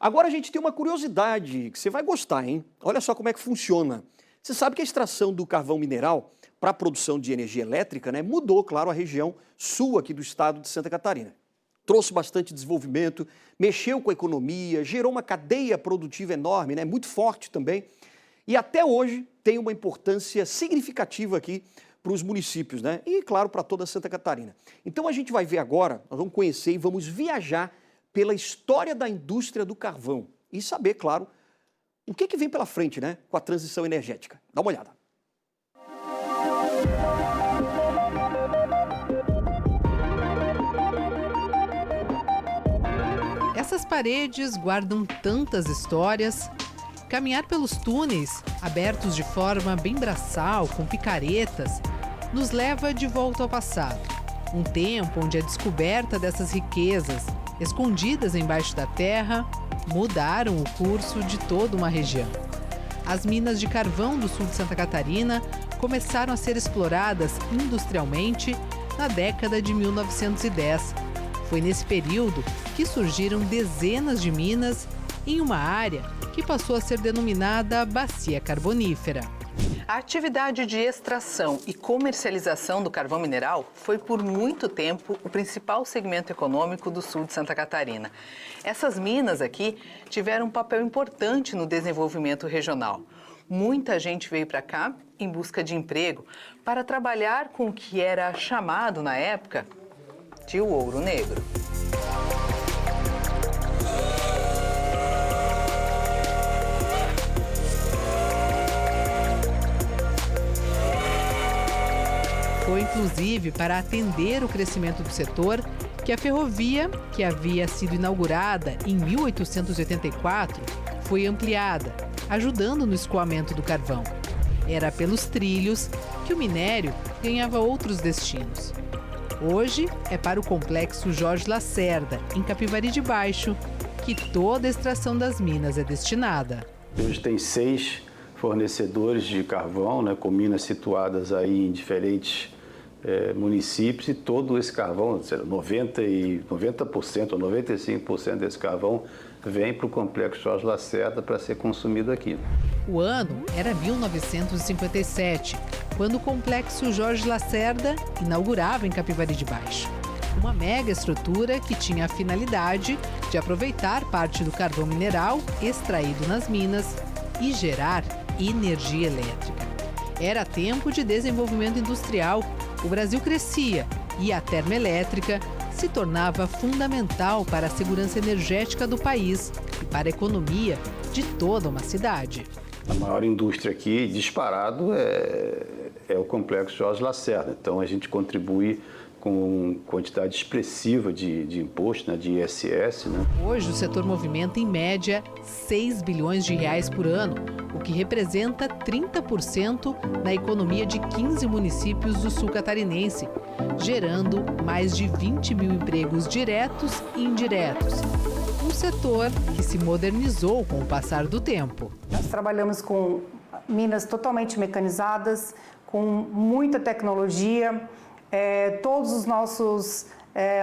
Agora a gente tem uma curiosidade que você vai gostar, hein? Olha só como é que funciona. Você sabe que a extração do carvão mineral para a produção de energia elétrica, né, mudou, claro, a região sul aqui do estado de Santa Catarina. Trouxe bastante desenvolvimento, mexeu com a economia, gerou uma cadeia produtiva enorme, né, muito forte também. E até hoje tem uma importância significativa aqui para os municípios, né? E, claro, para toda Santa Catarina. Então a gente vai ver agora, nós vamos conhecer e vamos viajar pela história da indústria do carvão e saber, claro, o que vem pela frente, né, com a transição energética. Dá uma olhada. Essas paredes guardam tantas histórias. Caminhar pelos túneis, abertos de forma bem braçal, com picaretas, nos leva de volta ao passado. Um tempo onde a descoberta dessas riquezas, escondidas embaixo da terra, mudaram o curso de toda uma região. As minas de carvão do sul de Santa Catarina começaram a ser exploradas industrialmente na década de 1910. Foi nesse período que surgiram dezenas de minas em uma área que passou a ser denominada Bacia Carbonífera. A atividade de extração e comercialização do carvão mineral foi por muito tempo o principal segmento econômico do sul de Santa Catarina. Essas minas aqui tiveram um papel importante no desenvolvimento regional. Muita gente veio para cá em busca de emprego para trabalhar com o que era chamado na época de o ouro negro. Foi inclusive para atender o crescimento do setor que a ferrovia, que havia sido inaugurada em 1884, foi ampliada, ajudando no escoamento do carvão. Era pelos trilhos que o minério ganhava outros destinos. Hoje é para o complexo Jorge Lacerda, em Capivari de Baixo, que toda a extração das minas é destinada. Hoje tem 6 fornecedores de carvão, né, com minas situadas aí em diferentes municípios, e todo esse carvão, 90% ou 95% desse carvão vem para o complexo Jorge Lacerda para ser consumido aqui. O ano era 1957, quando o complexo Jorge Lacerda inaugurava em Capivari de Baixo. Uma mega estrutura que tinha a finalidade de aproveitar parte do carvão mineral extraído nas minas e gerar energia elétrica. Era tempo de desenvolvimento industrial. O Brasil crescia e a termoelétrica se tornava fundamental para a segurança energética do país e para a economia de toda uma cidade. A maior indústria aqui, disparado, é o complexo Jorge Lacerda. Então, a gente contribui com quantidade expressiva de imposto, né, de ISS. Né? Hoje, o setor movimenta, em média, 6 bilhões de reais por ano, o que representa 30% na economia de 15 municípios do sul catarinense, gerando mais de 20 mil empregos diretos e indiretos. Um setor que se modernizou com o passar do tempo. Nós trabalhamos com minas totalmente mecanizadas, com muita tecnologia. Todos os nossos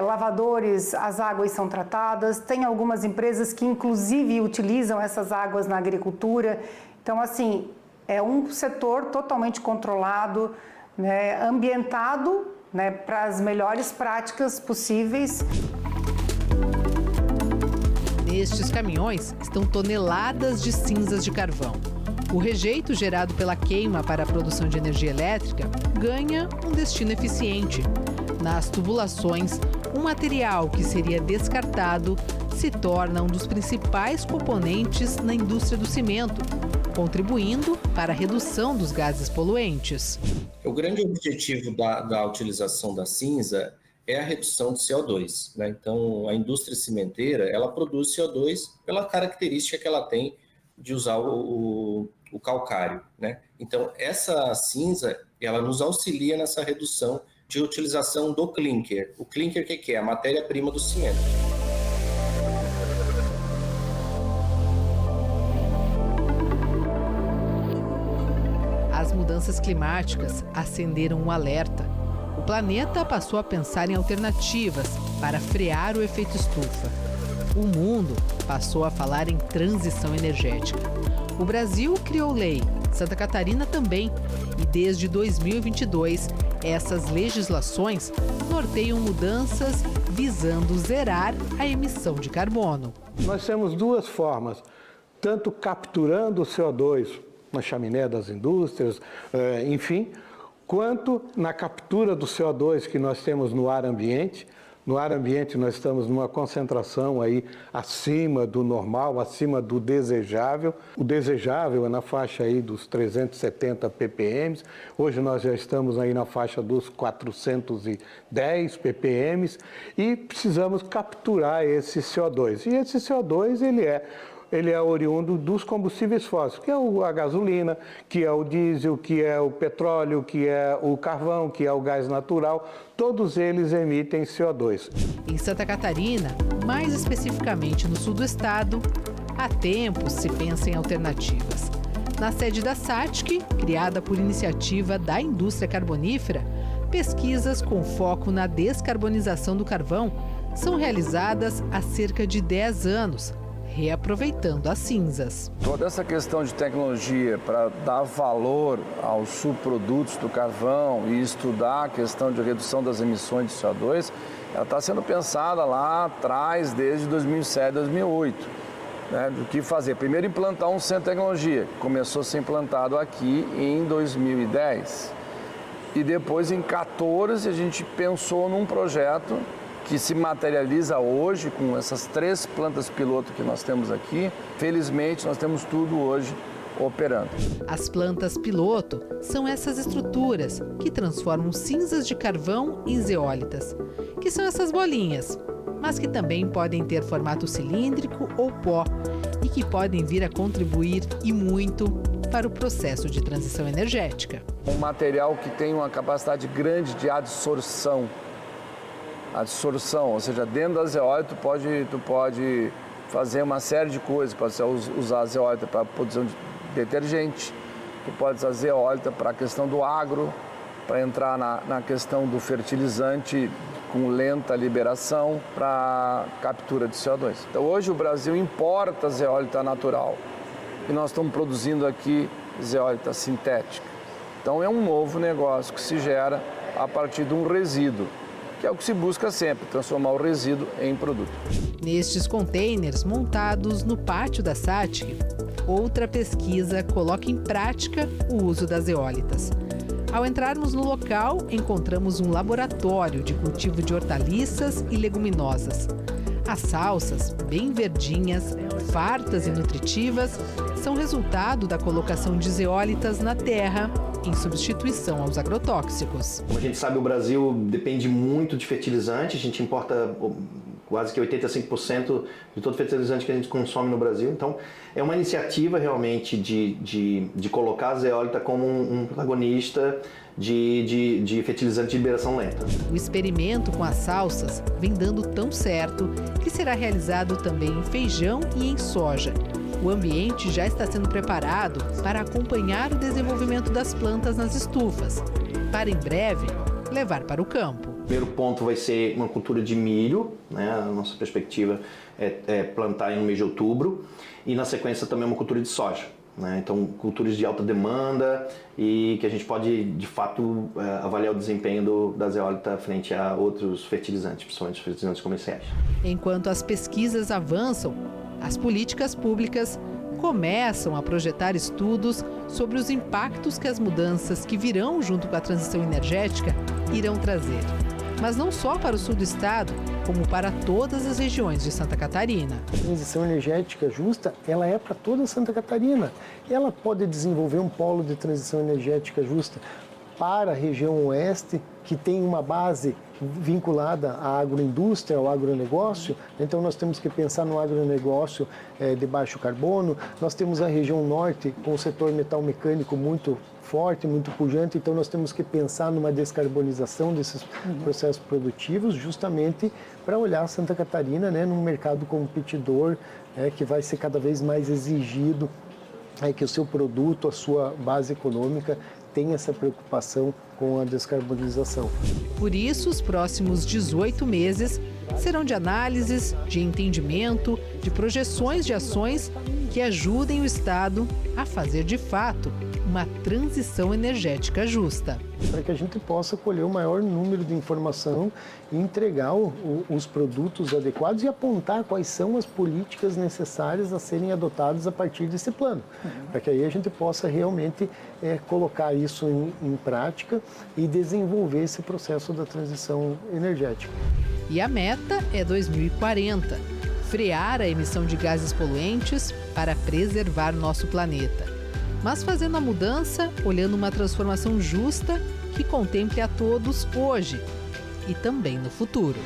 lavadores, as águas são tratadas. Tem algumas empresas que, inclusive, utilizam essas águas na agricultura. Então, assim, é um setor totalmente controlado, né, ambientado, né, para as melhores práticas possíveis. Nestes caminhões estão toneladas de cinzas de carvão. O rejeito gerado pela queima para a produção de energia elétrica ganha um destino eficiente. Nas tubulações, um material que seria descartado se torna um dos principais componentes na indústria do cimento, contribuindo para a redução dos gases poluentes. O grande objetivo da utilização da cinza é a redução de CO2, né? Então, a indústria cimenteira, ela produz CO2 pela característica que ela tem de usar o calcário, né? Então, essa cinza, ela nos auxilia nessa redução de utilização do clinker. O clinker, o que é? A matéria-prima do cimento. As mudanças climáticas acenderam um alerta. O planeta passou a pensar em alternativas para frear o efeito estufa. o mundo passou a falar em transição energética. O Brasil criou lei, Santa Catarina também, e desde 2022, essas legislações norteiam mudanças visando zerar a emissão de carbono. Nós temos duas formas, tanto capturando o CO2 na chaminé das indústrias, enfim, quanto na captura do CO2 que nós temos no ar ambiente. No ar ambiente nós estamos numa concentração aí acima do normal, acima do desejável. O desejável é na faixa aí dos 370 ppm. Hoje nós já estamos aí na faixa dos 410 ppm e precisamos capturar esse CO2. E esse CO2 ele é oriundo dos combustíveis fósseis, que é a gasolina, que é o diesel, que é o petróleo, que é o carvão, que é o gás natural, todos eles emitem CO2. Em Santa Catarina, mais especificamente no sul do estado, há tempos se pensa em alternativas. Na sede da SATIC, criada por iniciativa da indústria carbonífera, pesquisas com foco na descarbonização do carvão são realizadas há cerca de 10 anos, reaproveitando as cinzas. Toda essa questão de tecnologia para dar valor aos subprodutos do carvão e estudar a questão de redução das emissões de CO2, ela está sendo pensada lá atrás, desde 2007, 2008. Do que fazer? Primeiro, implantar um centro de tecnologia, que começou a ser implantado aqui em 2010. E depois, em 2014, a gente pensou num projeto que se materializa hoje com essas 3 plantas piloto que nós temos aqui. Felizmente, nós temos tudo hoje operando. As plantas piloto são essas estruturas que transformam cinzas de carvão em zeólitas, que são essas bolinhas, mas que também podem ter formato cilíndrico ou pó e que podem vir a contribuir e muito para o processo de transição energética. Um material que tem uma capacidade grande de adsorção, ou seja, dentro da zeólita tu pode fazer uma série de coisas, pode usar a zeólita para a produção de detergente, tu pode usar a zeólita para a questão do agro, para entrar na questão do fertilizante com lenta liberação para captura de CO2. Então hoje o Brasil importa zeólita natural e nós estamos produzindo aqui zeólita sintética. Então é um novo negócio que se gera a partir de um resíduo, que é o que se busca sempre, transformar o resíduo em produto. Nestes containers montados no pátio da SATIC, outra pesquisa coloca em prática o uso das zeólitas. Ao entrarmos no local, encontramos um laboratório de cultivo de hortaliças e leguminosas. As salsas, bem verdinhas, fartas e nutritivas, são resultado da colocação de zeólitas na terra, em substituição aos agrotóxicos. Como a gente sabe, o Brasil depende muito de fertilizante, a gente importa quase que 85% de todo fertilizante que a gente consome no Brasil. Então, é uma iniciativa realmente de colocar a zeólita como um protagonista de fertilizante de liberação lenta. O experimento com as salsas vem dando tão certo que será realizado também em feijão e em soja. O ambiente já está sendo preparado para acompanhar o desenvolvimento das plantas nas estufas, para em breve levar para o campo. O primeiro ponto vai ser uma cultura de milho, né? A nossa perspectiva é plantar no mês de outubro, e na sequência também uma cultura de soja, né? Então, culturas de alta demanda e que a gente pode, de fato, avaliar o desempenho da zeólita frente a outros fertilizantes, principalmente os fertilizantes comerciais. Enquanto as pesquisas avançam, as políticas públicas começam a projetar estudos sobre os impactos que as mudanças que virão junto com a transição energética irão trazer. Mas não só para o sul do estado, como para todas as regiões de Santa Catarina. A transição energética justa, ela é para toda Santa Catarina. Ela pode desenvolver um polo de transição energética justa para a região oeste, que tem uma base vinculada à agroindústria, ao agronegócio. Então nós temos que pensar no agronegócio de baixo carbono. Nós temos a região norte com o setor metal mecânico muito forte, muito pujante, então nós temos que pensar numa descarbonização desses processos produtivos, justamente para olhar Santa Catarina, né, num mercado competidor, que vai ser cada vez mais exigido, que o seu produto, a sua base econômica tenha essa preocupação com a descarbonização. Por isso, os próximos 18 meses serão de análises, de entendimento, de projeções de ações que ajudem o Estado a fazer de fato uma transição energética justa. Para que a gente possa colher o maior número de informação e entregar os produtos adequados e apontar quais são as políticas necessárias a serem adotadas a partir desse plano. Para que aí a gente possa realmente colocar isso em prática e desenvolver esse processo da transição energética. E a meta é 2040, frear a emissão de gases poluentes para preservar nosso planeta. Mas fazendo a mudança, olhando uma transformação justa que contemple a todos hoje e também no futuro.